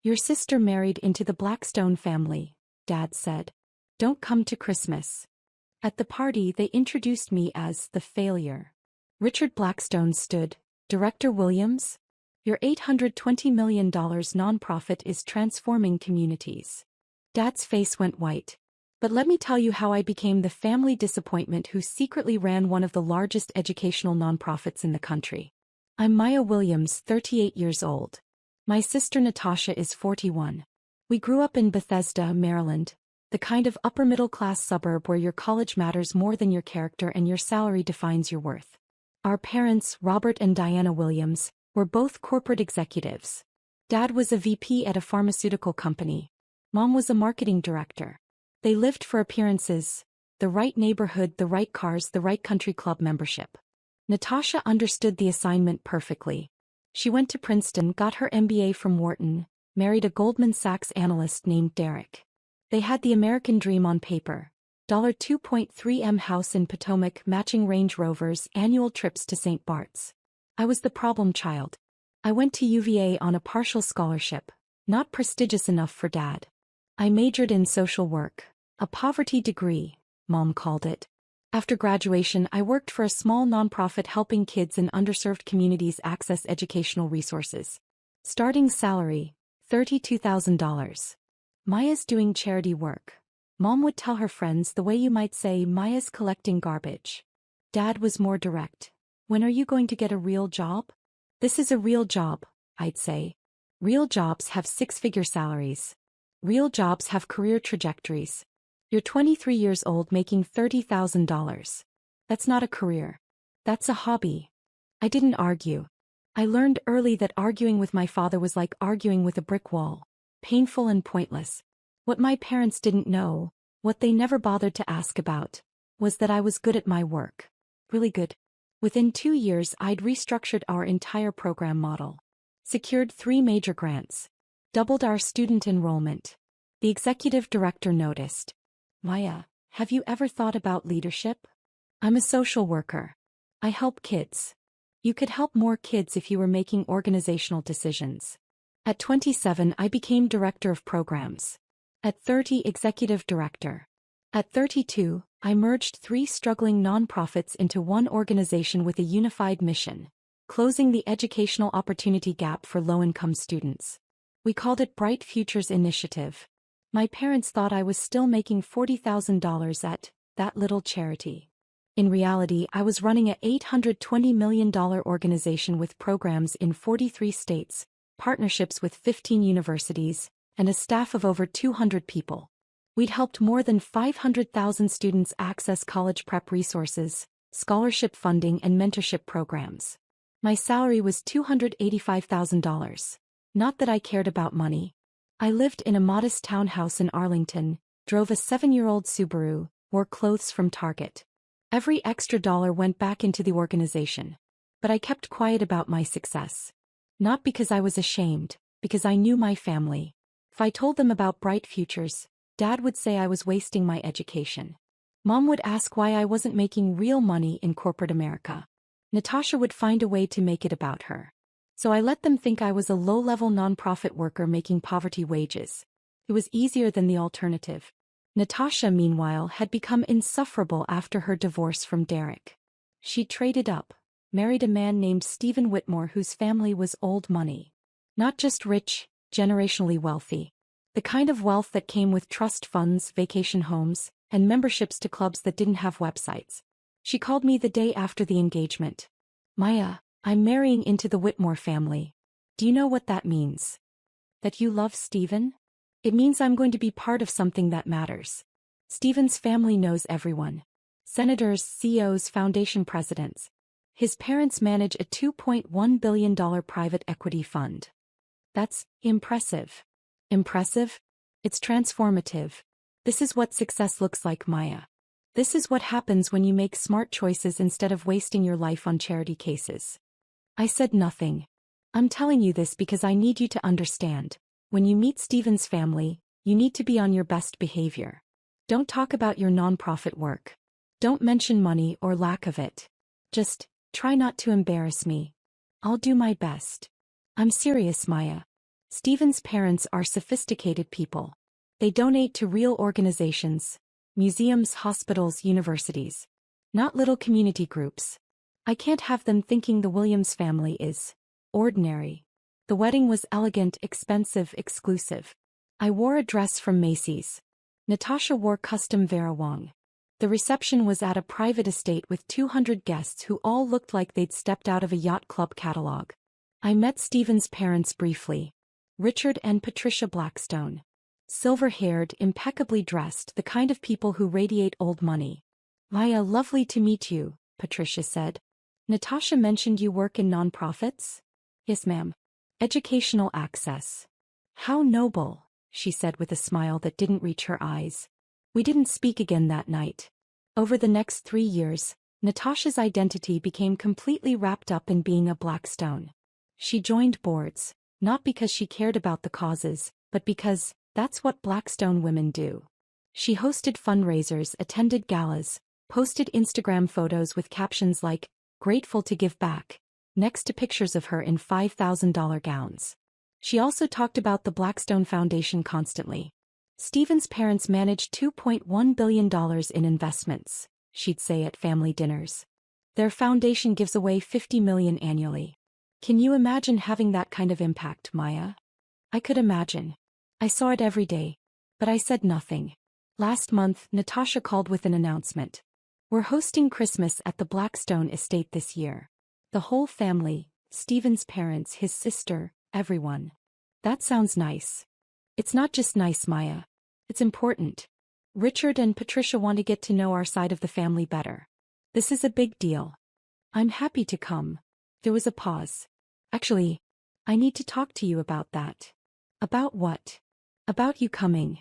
Your sister married into the Blackstone family, Dad said. Don't come to Christmas. At the party they introduced me as the failure. Richard Blackstone stood. Director Williams? Your $820 million nonprofit is transforming communities. Dad's face went white. But let me tell you how I became the family disappointment who secretly ran one of the largest educational nonprofits in the country. I'm Maya Williams, 38 years old. My sister Natasha is 41. We grew up in Bethesda, Maryland, the kind of upper-middle-class suburb where your college matters more than your character and your salary defines your worth. Our parents, Robert and Diana Williams, were both corporate executives. Dad was a VP at a pharmaceutical company. Mom was a marketing director. They lived for appearances, the right neighborhood, the right cars, the right country club membership. Natasha understood the assignment perfectly. She went to Princeton, got her MBA from Wharton, married a Goldman Sachs analyst named Derek. They had the American dream on paper. $2.3 million house in Potomac, matching Range Rovers, annual trips to St. Bart's. I was the problem child. I went to UVA on a partial scholarship, not prestigious enough for Dad. I majored in social work, a poverty degree, Mom called it. After graduation I worked for a small nonprofit helping kids in underserved communities access educational resources. Starting salary, $32,000. Maya's doing charity work. Mom would tell her friends the way you might say Maya's collecting garbage. Dad was more direct. When are you going to get a real job? This is a real job, I'd say. Real jobs have six-figure salaries. Real jobs have career trajectories. You're 23 years old making $30,000. That's not a career. That's a hobby. I didn't argue. I learned early that arguing with my father was like arguing with a brick wall. Painful and pointless. What my parents didn't know, what they never bothered to ask about, was that I was good at my work. Really good. Within 2 years I'd restructured our entire program model. Secured 3 major grants. Doubled our student enrollment. The executive director noticed. Maya, have you ever thought about leadership? I'm a social worker. I help kids. You could help more kids if you were making organizational decisions. At 27 I became director of programs. At 30 executive director. At 32, I merged 3 struggling nonprofits into one organization with a unified mission, closing the educational opportunity gap for low-income students. We called it Bright Futures Initiative. My parents thought I was still making $40,000 at that little charity. In reality, I was running a $820 million organization with programs in 43 states, partnerships with 15 universities, and a staff of over 200 people. We'd helped more than 500,000 students access college prep resources, scholarship funding and mentorship programs. My salary was $285,000. Not that I cared about money. I lived in a modest townhouse in Arlington, drove a 7-year-old Subaru, wore clothes from Target. Every extra dollar went back into the organization. But I kept quiet about my success. Not because I was ashamed, because I knew my family. If I told them about Bright Futures, Dad would say I was wasting my education. Mom would ask why I wasn't making real money in corporate America. Natasha would find a way to make it about her. So I let them think I was a low-level nonprofit worker making poverty wages. It was easier than the alternative. Natasha, meanwhile, had become insufferable after her divorce from Derek. She traded up, married a man named Stephen Whitmore whose family was old money. Not just rich, generationally wealthy. The kind of wealth that came with trust funds, vacation homes, and memberships to clubs that didn't have websites. She called me the day after the engagement. Maya, I'm marrying into the Whitmore family. Do you know what that means? That you love Stephen? It means I'm going to be part of something that matters. Stephen's family knows everyone. Senators, CEOs, foundation presidents. His parents manage a $2.1 billion private equity fund. That's impressive. Impressive? It's transformative. This is what success looks like, Maya. This is what happens when you make smart choices instead of wasting your life on charity cases. I said nothing. I'm telling you this because I need you to understand. When you meet Stephen's family, you need to be on your best behavior. Don't talk about your nonprofit work. Don't mention money or lack of it. Just try not to embarrass me. I'll do my best. I'm serious, Maya. Stephen's parents are sophisticated people. They donate to real organizations, museums, hospitals, universities. Not little community groups. I can't have them thinking the Williams family is ordinary. The wedding was elegant, expensive, exclusive. I wore a dress from Macy's. Natasha wore custom Vera Wang. The reception was at a private estate with 200 guests who all looked like they'd stepped out of a yacht club catalog. I met Stephen's parents briefly. Richard and Patricia Blackstone. Silver-haired, impeccably dressed, the kind of people who radiate old money. Maya, lovely to meet you, Patricia said. Natasha mentioned you work in nonprofits? Yes, ma'am. Educational access. How noble, she said with a smile that didn't reach her eyes. We didn't speak again that night. Over the next 3 years, Natasha's identity became completely wrapped up in being a Blackstone. She joined boards, not because she cared about the causes, but because that's what Blackstone women do. She hosted fundraisers, attended galas, posted Instagram photos with captions like, "Grateful to give back," next to pictures of her in $5,000 gowns. She also talked about the Blackstone Foundation constantly. Stephen's parents manage $2.1 billion in investments, she'd say at family dinners. Their foundation gives away $50 million annually. Can you imagine having that kind of impact, Maya? I could imagine. I saw it every day. But I said nothing. Last month, Natasha called with an announcement. We're hosting Christmas at the Blackstone estate this year. The whole family, Stephen's parents, his sister, everyone. That sounds nice. It's not just nice, Maya. It's important. Richard and Patricia want to get to know our side of the family better. This is a big deal. I'm happy to come. There was a pause. Actually, I need to talk to you about that. About what? About you coming.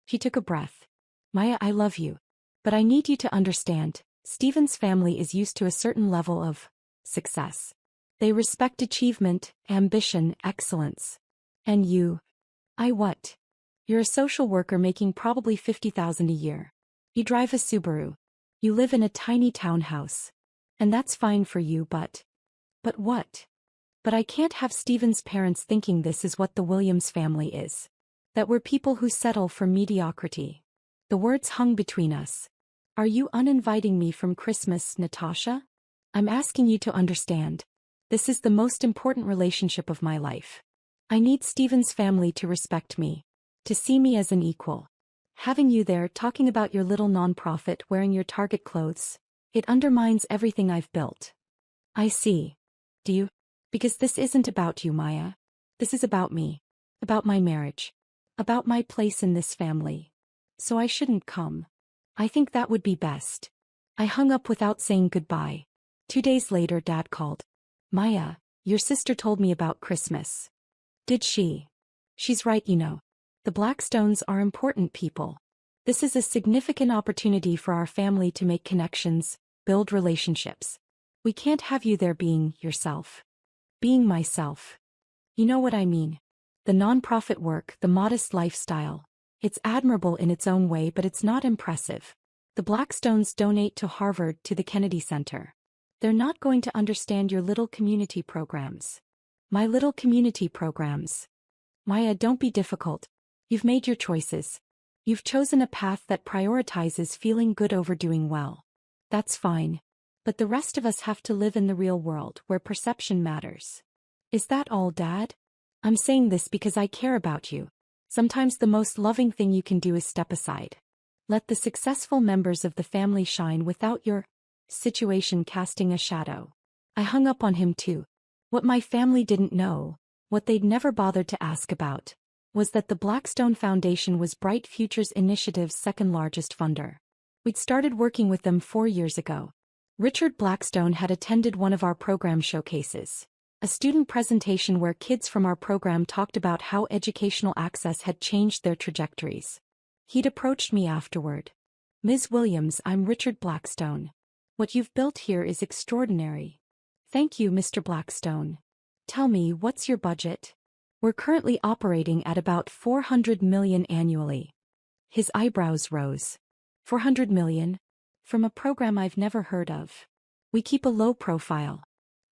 She took a breath. Maya, I love you. But I need you to understand, Stephen's family is used to a certain level of success. They respect achievement, ambition, excellence. And you? I what? You're a social worker making probably $50,000 a year. You drive a Subaru. You live in a tiny townhouse. And that's fine for you, but what? But I can't have Stephen's parents thinking this is what the Williams family is. That we're people who settle for mediocrity. The words hung between us. Are you uninviting me from Christmas, Natasha? I'm asking you to understand. This is the most important relationship of my life. I need Stephen's family to respect me. To see me as an equal. Having you there talking about your little nonprofit wearing your Target clothes, it undermines everything I've built. I see. Do you? Because this isn't about you, Maya. This is about me. About my marriage. About my place in this family. So I shouldn't come. I think that would be best. I hung up without saying goodbye. 2 days later, Dad called. Maya, your sister told me about Christmas. Did she? She's right, you know. The Blackstones are important people. This is a significant opportunity for our family to make connections, build relationships. We can't have you there being yourself. Being myself. You know what I mean. The nonprofit work, the modest lifestyle. It's admirable in its own way, but it's not impressive. The Blackstones donate to Harvard, to the Kennedy Center. They're not going to understand your little community programs. My little community programs. Maya, don't be difficult. You've made your choices. You've chosen a path that prioritizes feeling good over doing well. That's fine. But the rest of us have to live in the real world, where perception matters. Is that all, Dad? I'm saying this because I care about you. Sometimes the most loving thing you can do is step aside. Let the successful members of the family shine without your situation casting a shadow. I hung up on him too. What my family didn't know, what they'd never bothered to ask about, was that the Blackstone Foundation was Bright Futures Initiative's second largest funder. We'd started working with them 4 years ago. Richard Blackstone had attended one of our program showcases. A student presentation where kids from our program talked about how educational access had changed their trajectories. He'd approached me afterward. Ms. Williams, I'm Richard Blackstone. What you've built here is extraordinary. Thank you, Mr. Blackstone. Tell me, what's your budget? We're currently operating at about $400 million annually. His eyebrows rose. $400 million? From a program I've never heard of. We keep a low profile.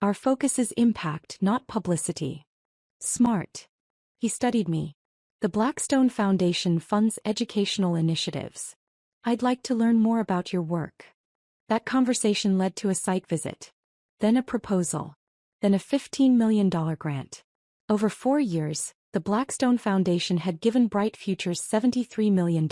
Our focus is impact, not publicity. Smart. He studied me. The Blackstone Foundation funds educational initiatives. I'd like to learn more about your work. That conversation led to a site visit. Then a proposal. Then a $15 million grant. Over 4 years, the Blackstone Foundation had given Bright Futures $73 million.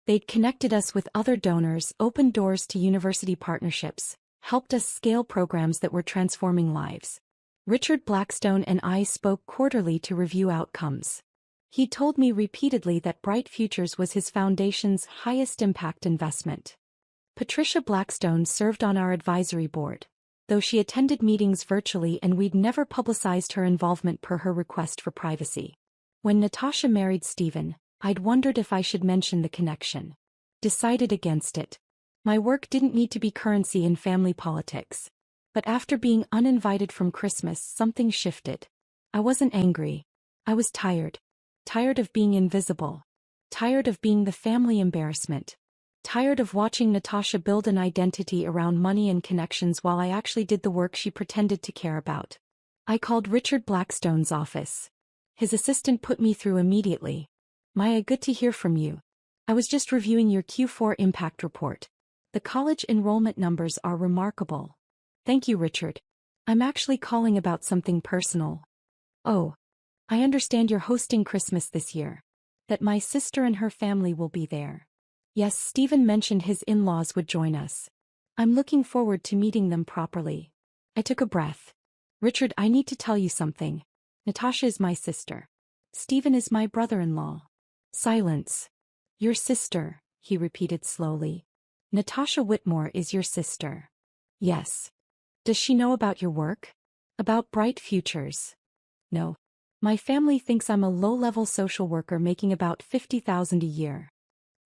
They'd connected us with other donors, opened doors to university partnerships, helped us scale programs that were transforming lives. Richard Blackstone and I spoke quarterly to review outcomes. He told me repeatedly that Bright Futures was his foundation's highest impact investment. Patricia Blackstone served on our advisory board, though she attended meetings virtually and we'd never publicized her involvement per her request for privacy. When Natasha married Stephen, I'd wondered if I should mention the connection. Decided against it. My work didn't need to be currency in family politics. But after being uninvited from Christmas, something shifted. I wasn't angry. I was tired. Tired of being invisible. Tired of being the family embarrassment. Tired of watching Natasha build an identity around money and connections while I actually did the work she pretended to care about. I called Richard Blackstone's office. His assistant put me through immediately. Maya, good to hear from you. I was just reviewing your Q4 impact report. The college enrollment numbers are remarkable. Thank you, Richard. I'm actually calling about something personal. Oh. I understand you're hosting Christmas this year. That my sister and her family will be there. Yes, Stephen mentioned his in-laws would join us. I'm looking forward to meeting them properly. I took a breath. Richard, I need to tell you something. Natasha is my sister. Stephen is my brother-in-law. Silence. Your sister, he repeated slowly. Natasha Whitmore is your sister. Yes. Does she know about your work? About Bright Futures? No. My family thinks I'm a low-level social worker making about $50,000 a year.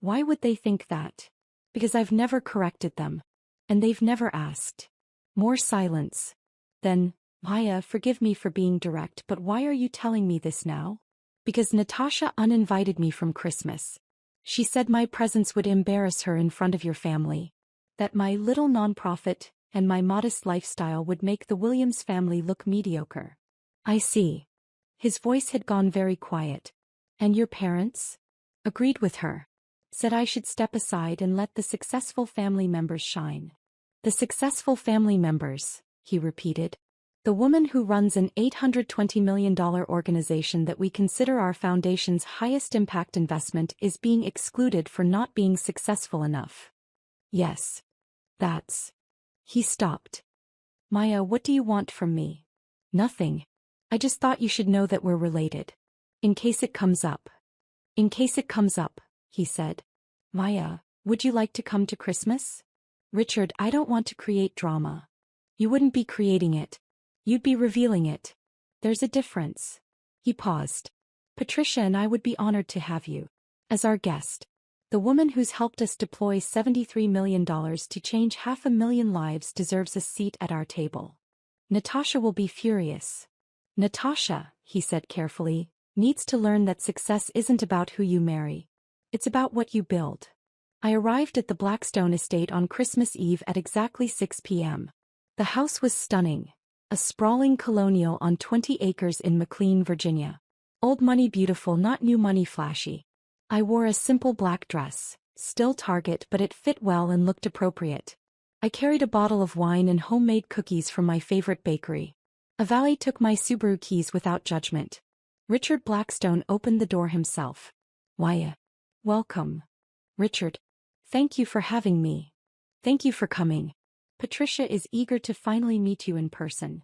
Why would they think that? Because I've never corrected them. And they've never asked. More silence. Then, Maya, forgive me for being direct, but why are you telling me this now? Because Natasha uninvited me from Christmas. She said my presence would embarrass her in front of your family. That my little nonprofit and my modest lifestyle would make the Williams family look mediocre. I see. His voice had gone very quiet. And your parents? Agreed with her. Said I should step aside and let the successful family members shine. The successful family members, he repeated. The woman who runs an $820 million organization that we consider our foundation's highest impact investment is being excluded for not being successful enough. Yes. That's. He stopped. Maya, what do you want from me? Nothing. I just thought you should know that we're related. In case it comes up. In case it comes up, he said. Maya, would you like to come to Christmas? Richard, I don't want to create drama. You wouldn't be creating it. You'd be revealing it. There's a difference. He paused. Patricia and I would be honored to have you. As our guest. The woman who's helped us deploy $73 million to change 500,000 lives deserves a seat at our table. Natasha will be furious. Natasha, he said carefully, needs to learn that success isn't about who you marry. It's about what you build. I arrived at the Blackstone estate on Christmas Eve at exactly 6 p.m. The house was stunning. A sprawling colonial on 20 acres in McLean, Virginia. Old money beautiful, not new money flashy. I wore a simple black dress, still Target, but it fit well and looked appropriate. I carried a bottle of wine and homemade cookies from my favorite bakery. A valet took my Subaru keys without judgment. Richard Blackstone opened the door himself. Maya. Welcome. Richard. Thank you for having me. Thank you for coming. Patricia is eager to finally meet you in person.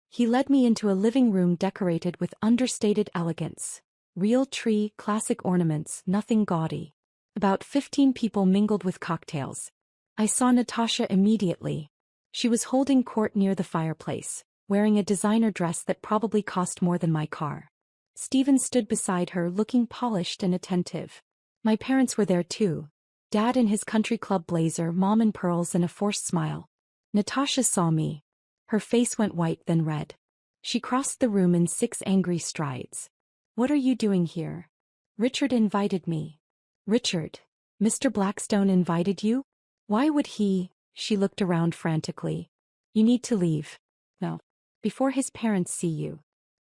He led me into a living room decorated with understated elegance. Real tree, classic ornaments, nothing gaudy. About 15 people mingled with cocktails. I saw Natasha immediately. She was holding court near the fireplace, wearing a designer dress that probably cost more than my car. Stephen stood beside her looking polished and attentive. My parents were there too. Dad in his country club blazer, Mom in pearls and a forced smile. Natasha saw me. Her face went white then red. She crossed the room in 6 angry strides. What are you doing here? Richard invited me. Richard. Mr. Blackstone invited you? Why would he? She looked around frantically. You need to leave. No. Before his parents see you.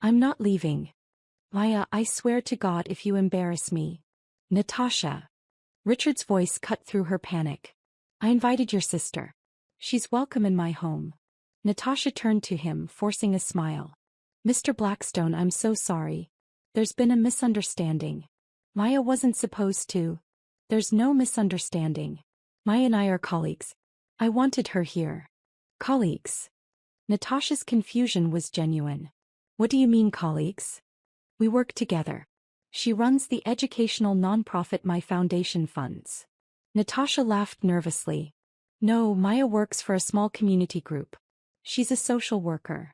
I'm not leaving. Maya, I swear to God if you embarrass me. Natasha. Richard's voice cut through her panic. I invited your sister. She's welcome in my home. Natasha turned to him, forcing a smile. Mr. Blackstone, I'm so sorry. There's been a misunderstanding. Maya wasn't supposed to. There's no misunderstanding. Maya and I are colleagues. I wanted her here. Colleagues. Natasha's confusion was genuine. What do you mean, colleagues? We work together. She runs the educational nonprofit my foundation funds. Natasha laughed nervously. No, Maya works for a small community group. She's a social worker.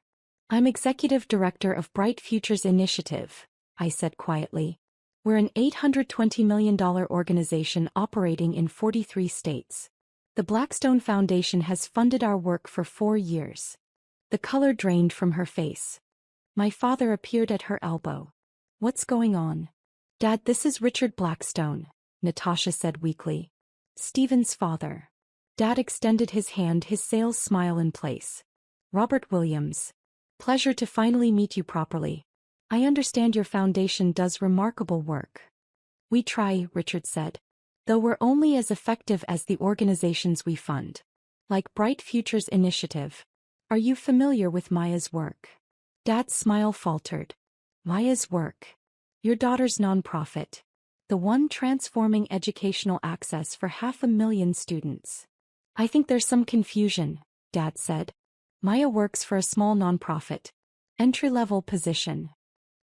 I'm executive director of Bright Futures Initiative, I said quietly. We're an $820 million organization operating in 43 states. The Blackstone Foundation has funded our work for 4 years. The color drained from her face. My father appeared at her elbow. What's going on? Dad, this is Richard Blackstone, Natasha said weakly. Stephen's father. Dad extended his hand, his sales smile in place. Robert Williams. Pleasure to finally meet you properly. I understand your foundation does remarkable work. We try, Richard said. Though we're only as effective as the organizations we fund. Like Bright Futures Initiative. Are you familiar with Maya's work? Dad's smile faltered. Maya's work. Your daughter's nonprofit. The one transforming educational access for 500,000 students. I think there's some confusion, Dad said. Maya works for a small nonprofit. Entry-level position.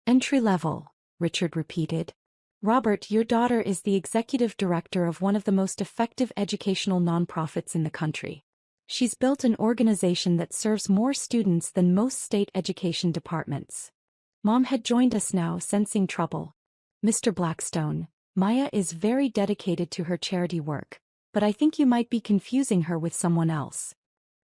Entry-level, Richard repeated. Robert, your daughter is the executive director of one of the most effective educational nonprofits in the country. She's built an organization that serves more students than most state education departments. Mom had joined us now, sensing trouble. Mr. Blackstone, Maya is very dedicated to her charity work, but I think you might be confusing her with someone else.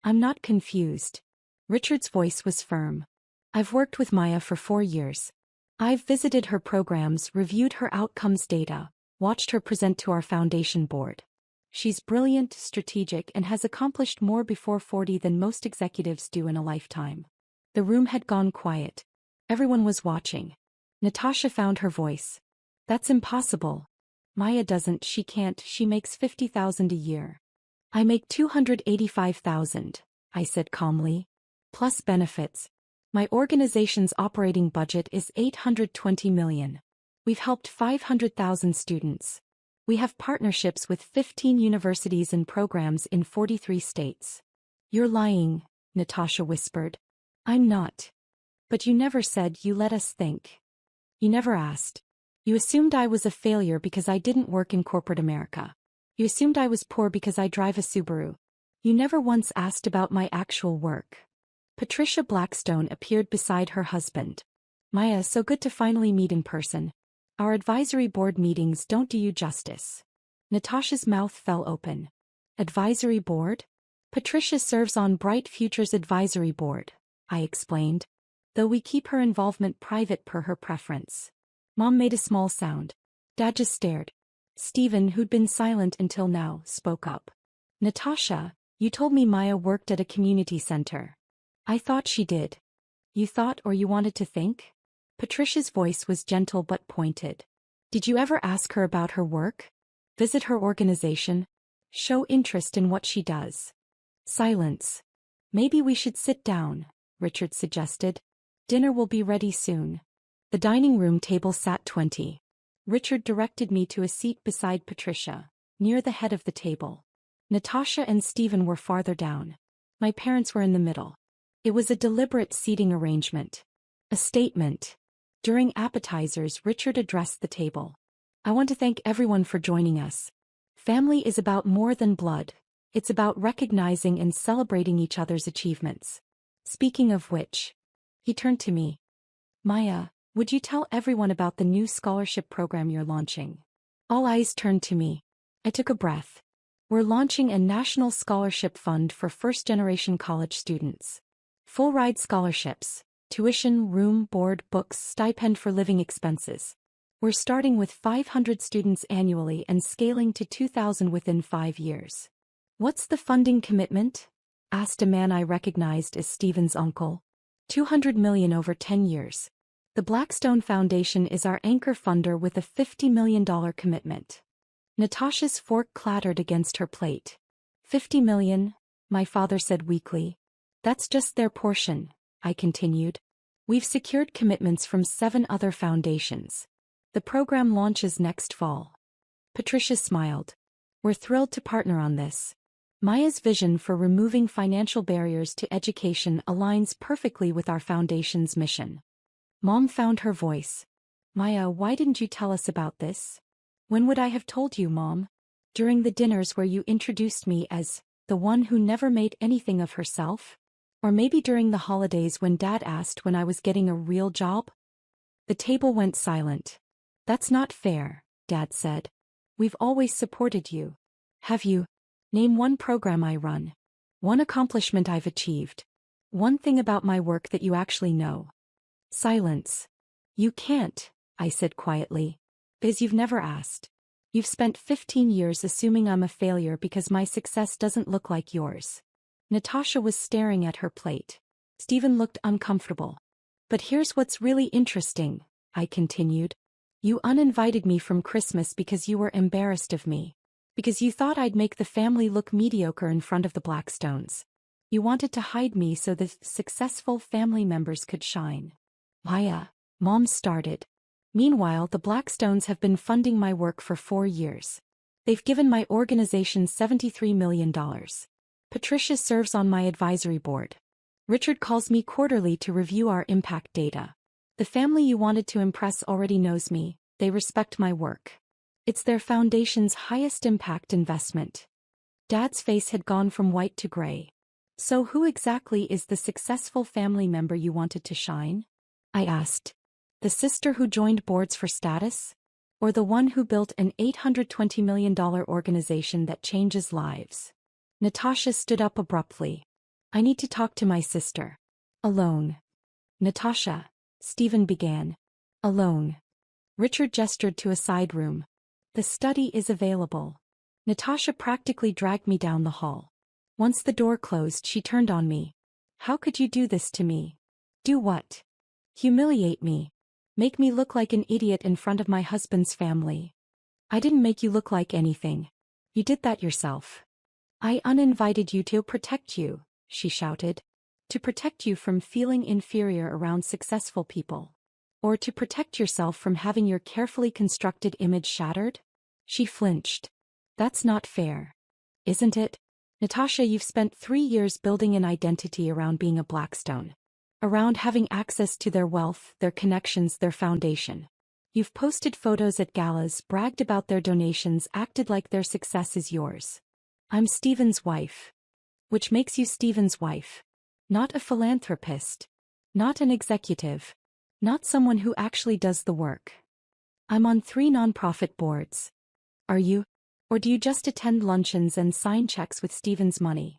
I'm not confused. Richard's voice was firm. I've worked with Maya for 4 years. I've visited her programs, reviewed her outcomes data, watched her present to our foundation board. She's brilliant, strategic, and has accomplished more before 40 than most executives do in a lifetime. The room had gone quiet. Everyone was watching. Natasha found her voice. That's impossible. Maya doesn't, she can't, she makes $50,000 a year. I make $285,000, I said calmly. Plus benefits. My organization's operating budget is $820 million. We've helped 500,000 students. We have partnerships with 15 universities and programs in 43 states. You're lying, Natasha whispered. I'm not. But you never said you let us think. You never asked. You assumed I was a failure because I didn't work in corporate America. You assumed I was poor because I drive a Subaru. You never once asked about my actual work. Patricia Blackstone appeared beside her husband. Maya, so good to finally meet in person. Our advisory board meetings don't do you justice. Natasha's mouth fell open. Advisory board? Patricia serves on Bright Futures Advisory Board, I explained. Though we keep her involvement private per her preference. Mom made a small sound. Dad just stared. Stephen, who'd been silent until now, spoke up. Natasha, you told me Maya worked at a community center. I thought she did. You thought or you wanted to think? Patricia's voice was gentle but pointed. Did you ever ask her about her work? Visit her organization? Show interest in what she does? Silence. Maybe we should sit down, Richard suggested. Dinner will be ready soon. The dining room table sat 20. Richard directed me to a seat beside Patricia, near the head of the table. Natasha and Stephen were farther down. My parents were in the middle. It was a deliberate seating arrangement. A statement. During appetizers, Richard addressed the table. I want to thank everyone for joining us. Family is about more than blood. It's about recognizing and celebrating each other's achievements. Speaking of which, he turned to me. Maya, would you tell everyone about the new scholarship program you're launching? All eyes turned to me. I took a breath. We're launching a national scholarship fund for first-generation college students. Full-ride scholarships, tuition, room, board, books, stipend for living expenses. We're starting with 500 students annually and scaling to 2,000 within 5 years. What's the funding commitment? Asked a man I recognized as Stephen's uncle. $200 million over 10 years. The Blackstone Foundation is our anchor funder with a $50 million commitment. Natasha's fork clattered against her plate. 50 million, my father said weakly. That's just their portion, I continued. We've secured commitments from 7 other foundations. The program launches next fall. Patricia smiled. We're thrilled to partner on this. Maya's vision for removing financial barriers to education aligns perfectly with our foundation's mission. Mom found her voice. Maya, why didn't you tell us about this? When would I have told you, Mom? During the dinners where you introduced me as the one who never made anything of herself? Or maybe during the holidays when Dad asked when I was getting a real job? The table went silent. That's not fair, Dad said. We've always supported you. Have you? Name one program I run. One accomplishment I've achieved. One thing about my work that you actually know. Silence. You can't, I said quietly. Because you've never asked. You've spent 15 years assuming I'm a failure because my success doesn't look like yours. Natasha was staring at her plate. Stephen looked uncomfortable. But here's what's really interesting, I continued. You uninvited me from Christmas because you were embarrassed of me. Because you thought I'd make the family look mediocre in front of the Blackstones. You wanted to hide me so the successful family members could shine. Maya, Mom started. Meanwhile, the Blackstones have been funding my work for 4 years. They've given my organization $73 million. Patricia serves on my advisory board. Richard calls me quarterly to review our impact data. The family you wanted to impress already knows me. They respect my work. It's their foundation's highest impact investment. Dad's face had gone from white to gray. So who exactly is the successful family member you wanted to shine? I asked. The sister who joined boards for status? Or the one who built an $820 million organization that changes lives? Natasha stood up abruptly. I need to talk to my sister. Alone. Natasha, Stephen began. Alone. Richard gestured to a side room. The study is available. Natasha practically dragged me down the hall. Once the door closed, she turned on me. How could you do this to me? Do what? Humiliate me. Make me look like an idiot in front of my husband's family. I didn't make you look like anything. You did that yourself. I uninvited you to protect you, she shouted. To protect you from feeling inferior around successful people. Or to protect yourself from having your carefully constructed image shattered? She flinched. That's not fair. Isn't it? Natasha, you've spent 3 years building an identity around being a Blackstone. Around having access to their wealth, their connections, their foundation. You've posted photos at galas, bragged about their donations, acted like their success is yours. I'm Stephen's wife. Which makes you Stephen's wife. Not a philanthropist. Not an executive. Not someone who actually does the work. I'm on 3 nonprofit boards. Are you? Or do you just attend luncheons and sign checks with Stephen's money?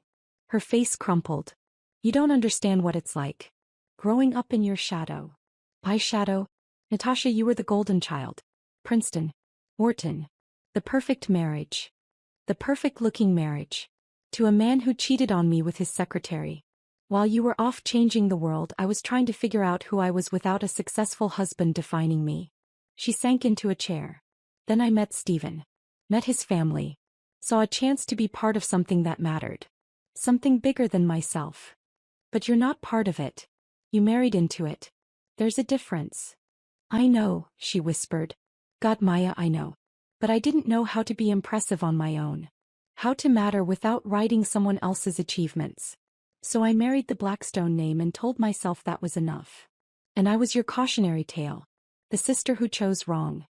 Her face crumpled. You don't understand what it's like. Growing up in your shadow. My shadow? Natasha, you were the golden child. Princeton. Wharton. The perfect marriage. The perfect-looking marriage. To a man who cheated on me with his secretary. While you were off changing the world, I was trying to figure out who I was without a successful husband defining me. She sank into a chair. Then I met Stephen. Met his family. Saw a chance to be part of something that mattered. Something bigger than myself. But you're not part of it. You married into it. There's a difference. I know, she whispered. God, Maya, I know. But I didn't know how to be impressive on my own. How to matter without writing someone else's achievements. So I married the Blackstone name and told myself that was enough. And I was your cautionary tale. The sister who chose wrong.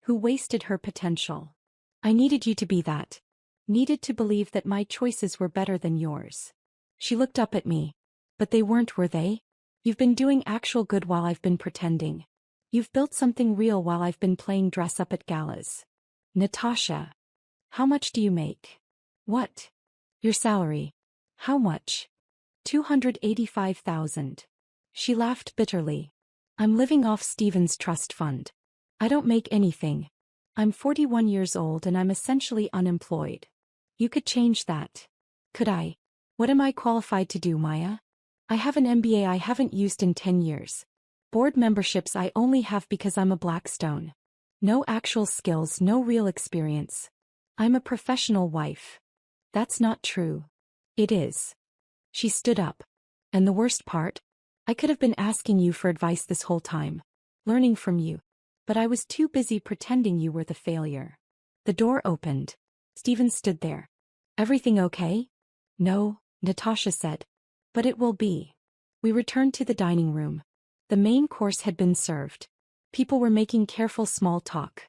Who wasted her potential. I needed you to be that. Needed to believe that my choices were better than yours. She looked up at me. But they weren't, were they? You've been doing actual good while I've been pretending. You've built something real while I've been playing dress up at galas. Natasha. How much do you make? What? Your salary. How much? $285,000. She laughed bitterly. I'm living off Stephen's trust fund. I don't make anything. I'm 41 years old and I'm essentially unemployed. You could change that. Could I? What am I qualified to do, Maya? I have an MBA I haven't used in 10 years. Board memberships I only have because I'm a Blackstone. No actual skills, no real experience. I'm a professional wife. That's not true. It is. She stood up. And the worst part? I could have been asking you for advice this whole time. Learning from you. But I was too busy pretending you were the failure. The door opened. Stephen stood there. Everything okay? No, Natasha said. But it will be. We returned to the dining room. The main course had been served. People were making careful small talk.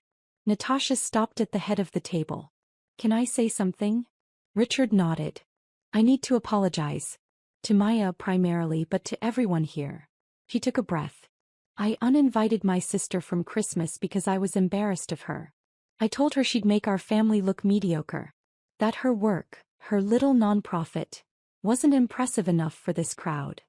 Natasha stopped at the head of the table. Can I say something? Richard nodded. I need to apologize. To Maya primarily, but to everyone here. He took a breath. I uninvited my sister from Christmas because I was embarrassed of her. I told her she'd make our family look mediocre. That her work, her little nonprofit, wasn't impressive enough for this crowd.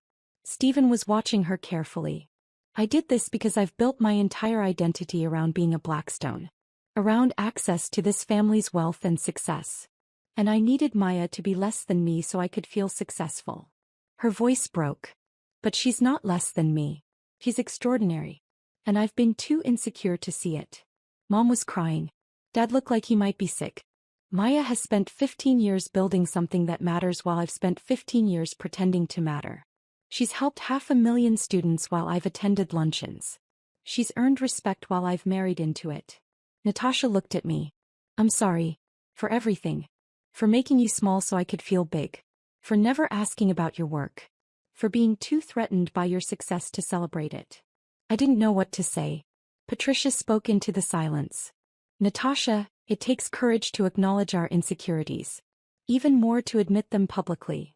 Stephen was watching her carefully. I did this because I've built my entire identity around being a Blackstone. Around access to this family's wealth and success. And I needed Maya to be less than me so I could feel successful. Her voice broke. But she's not less than me. She's extraordinary. And I've been too insecure to see it. Mom was crying. Dad looked like he might be sick. Maya has spent 15 years building something that matters while I've spent 15 years pretending to matter. She's helped 500,000 students while I've attended luncheons. She's earned respect while I've married into it. Natasha looked at me. I'm sorry. For everything. For making you small so I could feel big. For never asking about your work. For being too threatened by your success to celebrate it. I didn't know what to say. Patricia spoke into the silence. Natasha, it takes courage to acknowledge our insecurities. Even more to admit them publicly.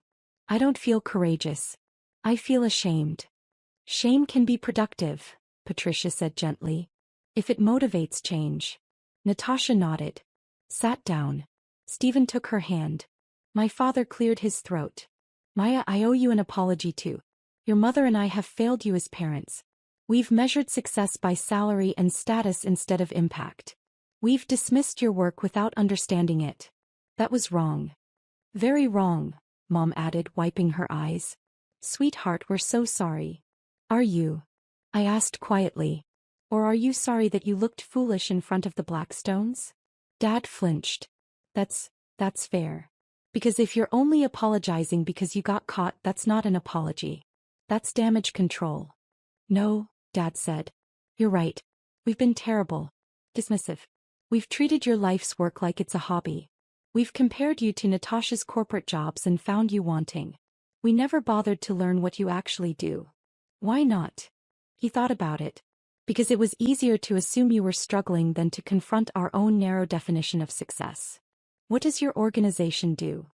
I don't feel courageous. I feel ashamed. Shame can be productive, Patricia said gently. If it motivates change. Natasha nodded. Sat down. Stephen took her hand. My father cleared his throat. Maya, I owe you an apology too. Your mother and I have failed you as parents. We've measured success by salary and status instead of impact. We've dismissed your work without understanding it. That was wrong. Very wrong, Mom added, wiping her eyes. Sweetheart, we're so sorry. Are you? I asked quietly. Or are you sorry that you looked foolish in front of the Blackstones? Dad flinched. That's fair. Because if you're only apologizing because you got caught, that's not an apology. That's damage control. No, Dad said. You're right. We've been terrible. Dismissive. We've treated your life's work like it's a hobby. We've compared you to Natasha's corporate jobs and found you wanting. We never bothered to learn what you actually do. Why not? He thought about it. Because it was easier to assume you were struggling than to confront our own narrow definition of success. What does your organization do?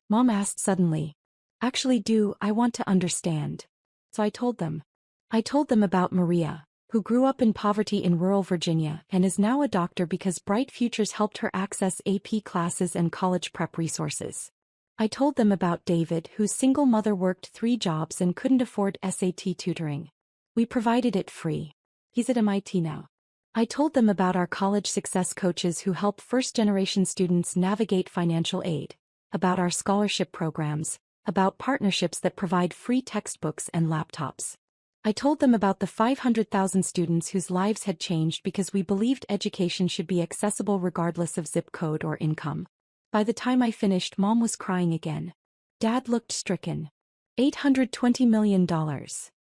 Mom asked suddenly. Actually, I want to understand. So I told them. I told them about Maria, who grew up in poverty in rural Virginia and is now a doctor because Bright Futures helped her access AP classes and college prep resources. I told them about David, whose single mother worked 3 jobs and couldn't afford SAT tutoring. We provided it free. He's at MIT now. I told them about our college success coaches who help first-generation students navigate financial aid, about our scholarship programs, about partnerships that provide free textbooks and laptops. I told them about the 500,000 students whose lives had changed because we believed education should be accessible regardless of zip code or income. By the time I finished, Mom was crying again. Dad looked stricken. $820 million,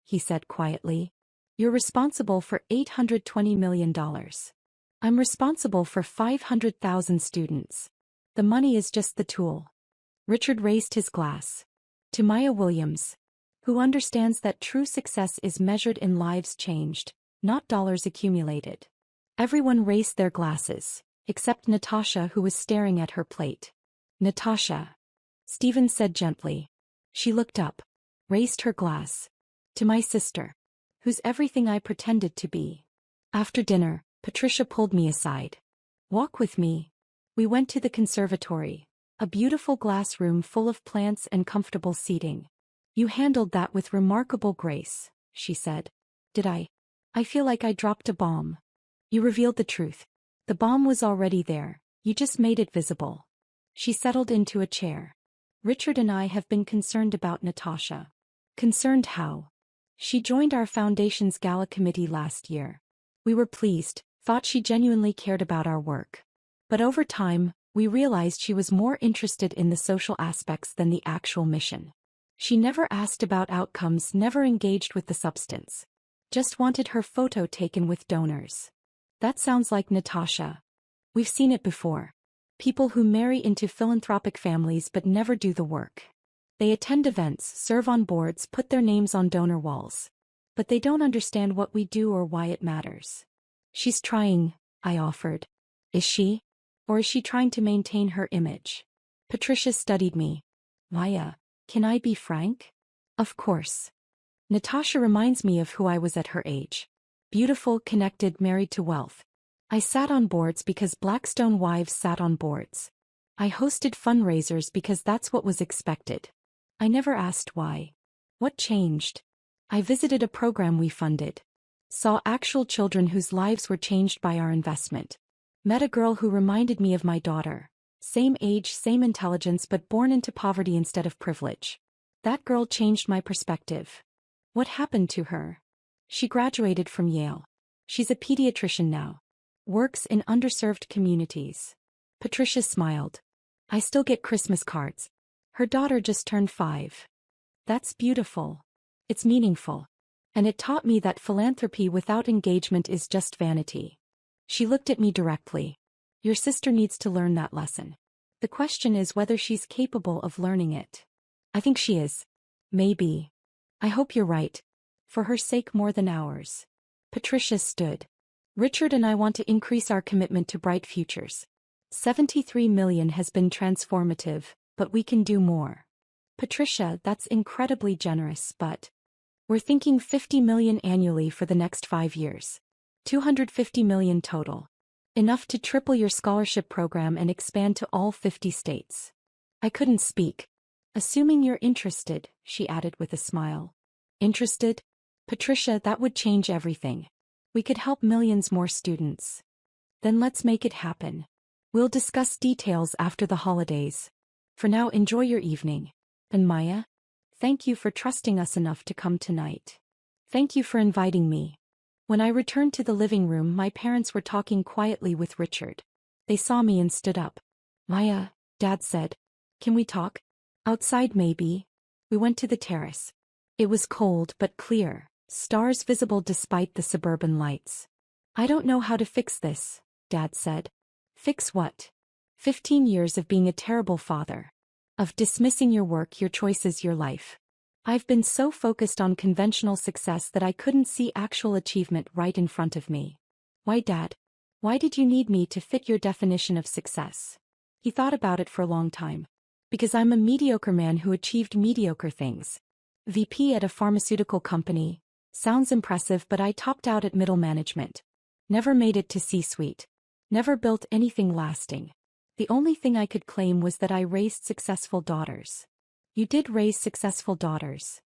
he said quietly. You're responsible for $820 million. I'm responsible for 500,000 students. The money is just the tool. Richard raised his glass. To Maya Williams, who understands that true success is measured in lives changed, not dollars accumulated. Everyone raised their glasses, except Natasha, who was staring at her plate. Natasha, Stephen said gently. She looked up, raised her glass. To my sister, who's everything I pretended to be. After dinner, Patricia pulled me aside. Walk with me. We went to the conservatory, a beautiful glass room full of plants and comfortable seating. You handled that with remarkable grace, she said. Did I? I feel like I dropped a bomb. You revealed the truth. The bomb was already there, you just made it visible. She settled into a chair. Richard and I have been concerned about Natasha. Concerned how? She joined our foundation's gala committee last year. We were pleased, thought she genuinely cared about our work. But over time, we realized she was more interested in the social aspects than the actual mission. She never asked about outcomes, never engaged with the substance. Just wanted her photo taken with donors. That sounds like Natasha. We've seen it before. People who marry into philanthropic families but never do the work. They attend events, serve on boards, put their names on donor walls. But they don't understand what we do or why it matters. She's trying, I offered. Is she? Or is she trying to maintain her image? Patricia studied me. Maya, can I be frank? Of course. Natasha reminds me of who I was at her age. Beautiful, connected, married to wealth. I sat on boards because Blackstone wives sat on boards. I hosted fundraisers because that's what was expected. I never asked why. What changed? I visited a program we funded. Saw actual children whose lives were changed by our investment. Met a girl who reminded me of my daughter. Same age, same intelligence, but born into poverty instead of privilege. That girl changed my perspective. What happened to her? She graduated from Yale. She's a pediatrician now. Works in underserved communities. Patricia smiled. I still get Christmas cards. Her daughter just turned 5. That's beautiful. It's meaningful. And it taught me that philanthropy without engagement is just vanity. She looked at me directly. Your sister needs to learn that lesson. The question is whether she's capable of learning it. I think she is. Maybe. I hope you're right. For her sake more than ours. Patricia stood. Richard and I want to increase our commitment to bright futures. 73 million has been transformative, but we can do more. Patricia, that's incredibly generous, but we're thinking 50 million annually for the next 5 years. 250 million total. Enough to triple your scholarship program and expand to all 50 states. I couldn't speak. Assuming you're interested, she added with a smile. Interested? Patricia, that would change everything. We could help millions more students. Then let's make it happen. We'll discuss details after the holidays. For now, enjoy your evening. And Maya? Thank you for trusting us enough to come tonight. Thank you for inviting me. When I returned to the living room, my parents were talking quietly with Richard. They saw me and stood up. Maya, Dad said. Can we talk? Outside maybe. We went to the terrace. It was cold but clear, stars visible despite the suburban lights. I don't know how to fix this, Dad said. Fix what? 15 years of being a terrible father. Of dismissing your work, your choices, your life. I've been so focused on conventional success that I couldn't see actual achievement right in front of me. Why, Dad? Why did you need me to fit your definition of success? He thought about it for a long time. Because I'm a mediocre man who achieved mediocre things. VP at a pharmaceutical company. Sounds impressive, but I topped out at middle management. Never made it to C-suite. Never built anything lasting. The only thing I could claim was that I raised successful daughters. You did raise successful daughters.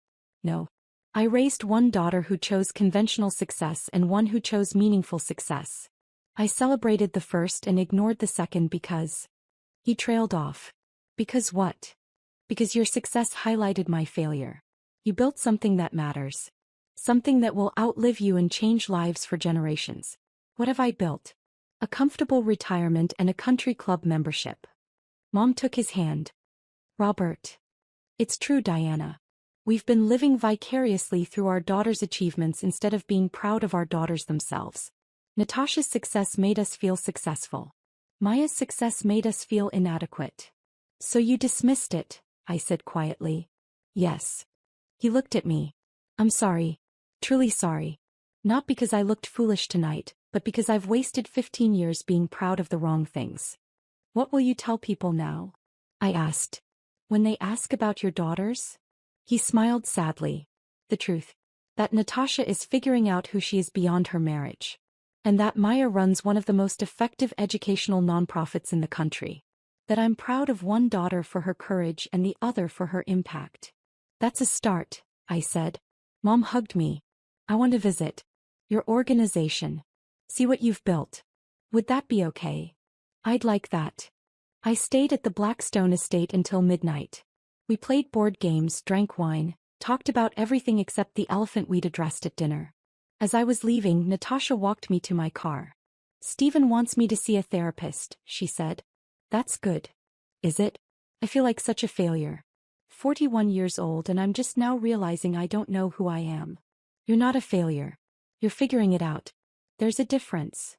No. I raised one daughter who chose conventional success and one who chose meaningful success. I celebrated the first and ignored the second because... He trailed off. Because what? Because your success highlighted my failure. You built something that matters. Something that will outlive you and change lives for generations. What have I built? A comfortable retirement and a country club membership. Mom took his hand. Robert. It's true, Diana. We've been living vicariously through our daughters' achievements instead of being proud of our daughters themselves. Natasha's success made us feel successful. Maya's success made us feel inadequate. So you dismissed it, I said quietly. Yes. He looked at me. I'm sorry. Truly sorry. Not because I looked foolish tonight, but because I've wasted 15 years being proud of the wrong things. What will you tell people now? I asked. When they ask about your daughters? He smiled sadly. The truth. That Natasha is figuring out who she is beyond her marriage. And that Maya runs one of the most effective educational nonprofits in the country. That I'm proud of one daughter for her courage and the other for her impact. That's a start, I said. Mom hugged me. I want to visit your organization. See what you've built. Would that be okay? I'd like that. I stayed at the Blackstone estate until midnight. We played board games, drank wine, talked about everything except the elephant we'd addressed at dinner. As I was leaving, Natasha walked me to my car. "Steven wants me to see a therapist," she said. "That's good. Is it? I feel like such a failure. 41 years old and I'm just now realizing I don't know who I am." "You're not a failure. You're figuring it out. There's a difference."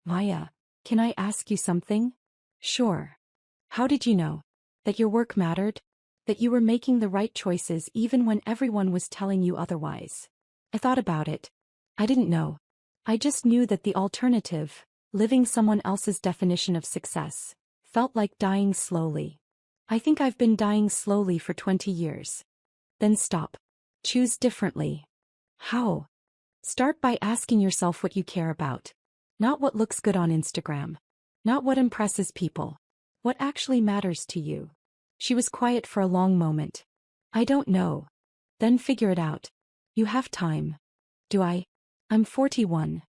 "Maya, can I ask you something?" "Sure. How did you know? That your work mattered? That you were making the right choices even when everyone was telling you otherwise?" "I thought about it. I didn't know. I just knew that the alternative, living someone else's definition of success, felt like dying slowly. I think I've been dying slowly for 20 years. Then stop. Choose differently." "How?" "Start by asking yourself what you care about. Not what looks good on Instagram. Not what impresses people. What actually matters to you." She was quiet for a long moment. "I don't know." "Then figure it out. You have time." "Do I?" "I'm 41.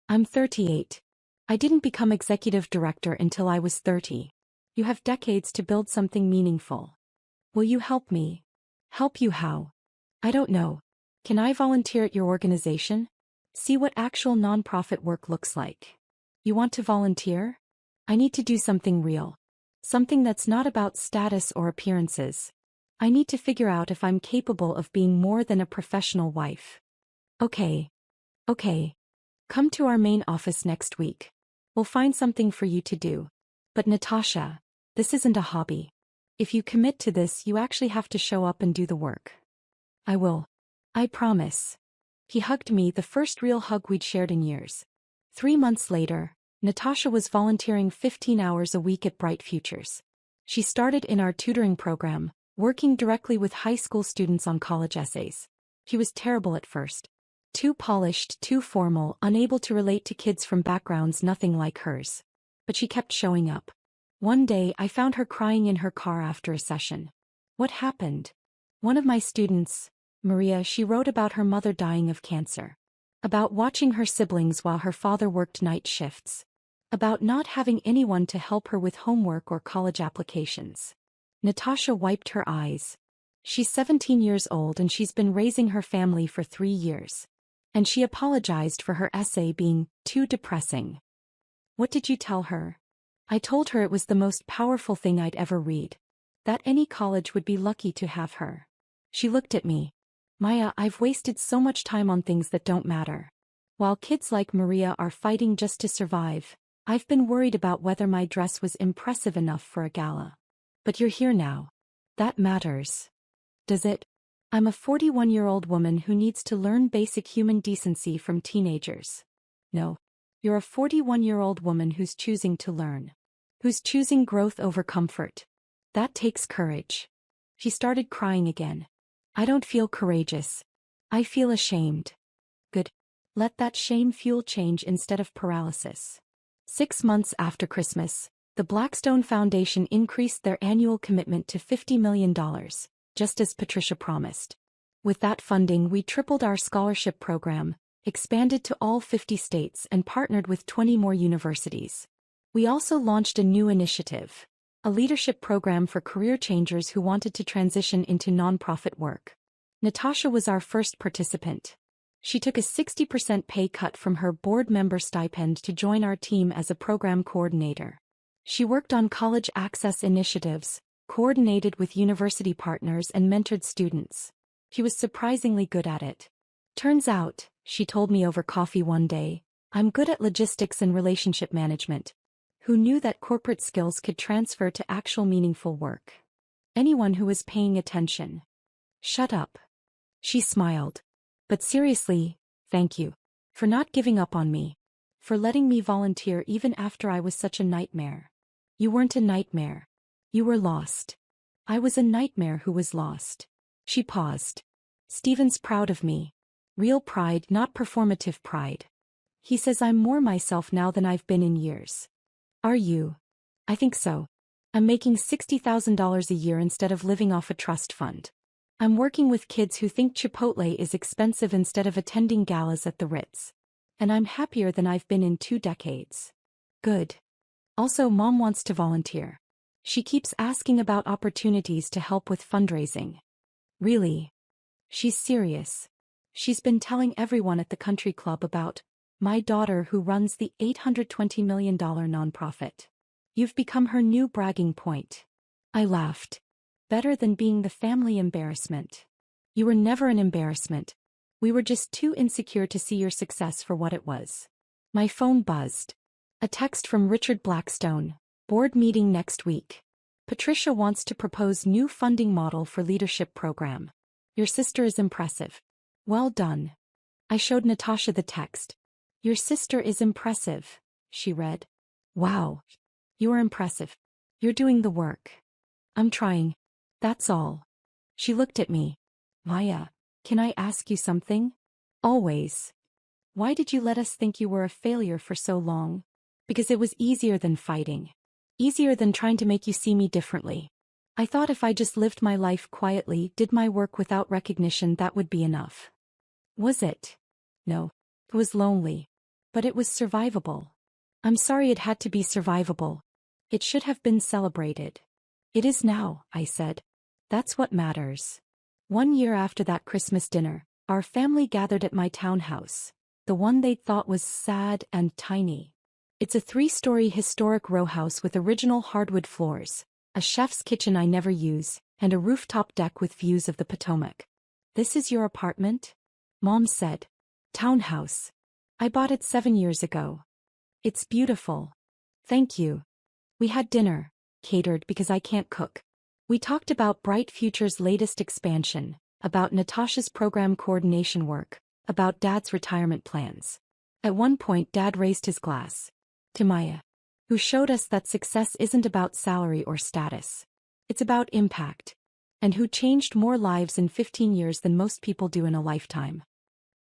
I'm 38. I didn't become executive director until I was 30. You have decades to build something meaningful. Will you help me?" "Help you how?" "I don't know. Can I volunteer at your organization? See what actual nonprofit work looks like." "You want to volunteer?" "I need to do something real. Something that's not about status or appearances. I need to figure out if I'm capable of being more than a professional wife." "Okay. Okay. Come to our main office next week. We'll find something for you to do." "But Natasha, this isn't a hobby. If you commit to this, you actually have to show up and do the work." "I will. I promise." He hugged me, the first real hug we'd shared in years. 3 months later, Natasha was volunteering 15 hours a week at Bright Futures. She started in our tutoring program, working directly with high school students on college essays. She was terrible at first. Too polished, too formal, unable to relate to kids from backgrounds nothing like hers. But she kept showing up. One day I found her crying in her car after a session. "What happened?" "One of my students, Maria, she wrote about her mother dying of cancer. About watching her siblings while her father worked night shifts. About not having anyone to help her with homework or college applications." Natasha wiped her eyes. "She's 17 years old and she's been raising her family for 3 years. And she apologized for her essay being too depressing." "What did you tell her?" "I told her it was the most powerful thing I'd ever read. That any college would be lucky to have her." She looked at me. "Maya, I've wasted so much time on things that don't matter. While kids like Maria are fighting just to survive, I've been worried about whether my dress was impressive enough for a gala. But you're here now. That matters." "Does it?" "I'm a 41-year-old woman who needs to learn basic human decency from teenagers." "No. You're a 41-year-old woman who's choosing to learn. Who's choosing growth over comfort. That takes courage." She started crying again. "I don't feel courageous. I feel ashamed." "Good. Let that shame fuel change instead of paralysis." 6 months after Christmas, the Blackstone Foundation increased their annual commitment to $50 million, just as Patricia promised. With that funding, we tripled our scholarship program, expanded to all 50 states, and partnered with 20 more universities. We also launched a new initiative, a leadership program for career changers who wanted to transition into nonprofit work. Natasha was our first participant. She took a 60% pay cut from her board member stipend to join our team as a program coordinator. She worked on college access initiatives, coordinated with university partners, and mentored students. She was surprisingly good at it. "Turns out," she told me over coffee one day, "I'm good at logistics and relationship management." Who knew that corporate skills could transfer to actual meaningful work? Anyone who was paying attention. "Shut up." She smiled. "But seriously, thank you. For not giving up on me. For letting me volunteer even after I was such a nightmare." "You weren't a nightmare. You were lost." "I was a nightmare who was lost." She paused. "Steven's proud of me. Real pride, not performative pride. He says I'm more myself now than I've been in years." "Are you?" "I think so. I'm making $60,000 a year instead of living off a trust fund. I'm working with kids who think Chipotle is expensive instead of attending galas at the Ritz. And I'm happier than I've been in 2 decades. "Good. Also, Mom wants to volunteer. She keeps asking about opportunities to help with fundraising." "Really?" She's serious. She's been telling everyone at the country club about my daughter who runs the $820 million nonprofit. You've become her new bragging point. I laughed. Better than being the family embarrassment. You were never an embarrassment. We were just too insecure to see your success for what it was. My phone buzzed. A text from Richard Blackstone. Board meeting next week. Patricia wants to propose new funding model for leadership program. Your sister is impressive. Well done. I showed Natasha the text. Your sister is impressive, she read. Wow. You're impressive. You're doing the work. I'm trying. That's all. She looked at me. Maya, can I ask you something? Always. Why did you let us think you were a failure for so long? Because it was easier than fighting. Easier than trying to make you see me differently. I thought if I just lived my life quietly, did my work without recognition, that would be enough. Was it? No. It was lonely. But it was survivable. I'm sorry it had to be survivable. It should have been celebrated. It is now, I said. That's what matters. 1 year after that Christmas dinner, our family gathered at my townhouse, the one they thought was sad and tiny. It's a 3-story historic row house with original hardwood floors, a chef's kitchen I never use, and a rooftop deck with views of the Potomac. This is your apartment? Mom said. Townhouse. I bought it 7 years ago. It's beautiful. Thank you. We had dinner, catered because I can't cook. We talked about Bright Future's latest expansion, about Natasha's program coordination work, about Dad's retirement plans. At one point Dad raised his glass. To Maya, who showed us that success isn't about salary or status. It's about impact. And who changed more lives in 15 years than most people do in a lifetime.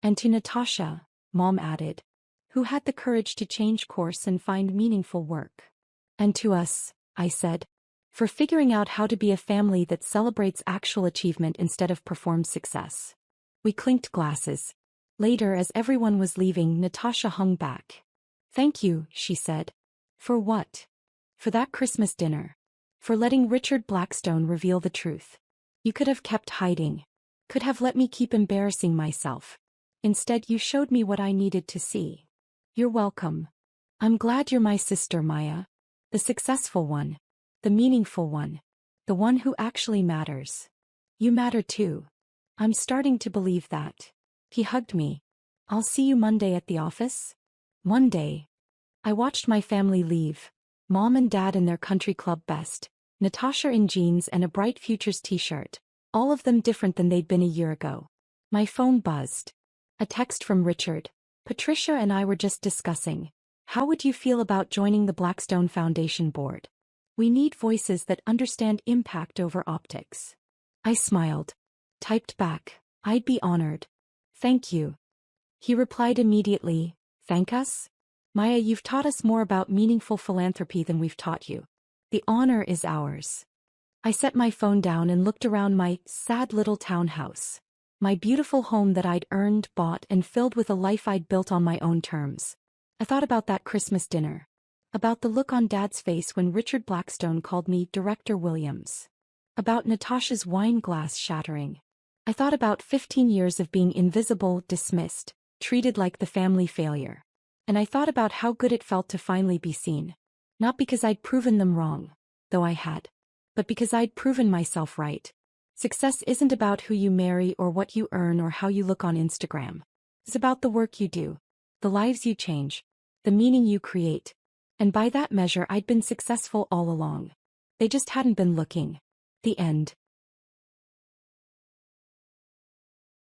And to Natasha, Mom added, who had the courage to change course and find meaningful work. And to us, I said, for figuring out how to be a family that celebrates actual achievement instead of performed success. We clinked glasses. Later, as everyone was leaving, Natasha hung back. Thank you, she said. For what? For that Christmas dinner. For letting Richard Blackstone reveal the truth. You could have kept hiding. Could have let me keep embarrassing myself. Instead, you showed me what I needed to see. You're welcome. I'm glad you're my sister, Maya. The successful one. The meaningful one. The one who actually matters. You matter too. I'm starting to believe that. He hugged me. I'll see you Monday at the office? Monday. I watched my family leave. Mom and Dad in their country club best. Natasha in jeans and a Bright Futures t-shirt. All of them different than they'd been a year ago. My phone buzzed. A text from Richard. Patricia and I were just discussing. How would you feel about joining the Blackstone Foundation board? We need voices that understand impact over optics. I smiled. Typed back. I'd be honored. Thank you. He replied immediately. Thank us? Maya, you've taught us more about meaningful philanthropy than we've taught you. The honor is ours. I set my phone down and looked around my sad little townhouse. My beautiful home that I'd earned, bought, and filled with a life I'd built on my own terms. I thought about that Christmas dinner. About the look on Dad's face when Richard Blackstone called me Director Williams. About Natasha's wine glass shattering. I thought about 15 years of being invisible, dismissed, treated like the family failure. And I thought about how good it felt to finally be seen. Not because I'd proven them wrong, though I had. But because I'd proven myself right. Success isn't about who you marry or what you earn or how you look on Instagram. It's about the work you do, the lives you change, the meaning you create. And by that measure I'd been successful all along. They just hadn't been looking. The end.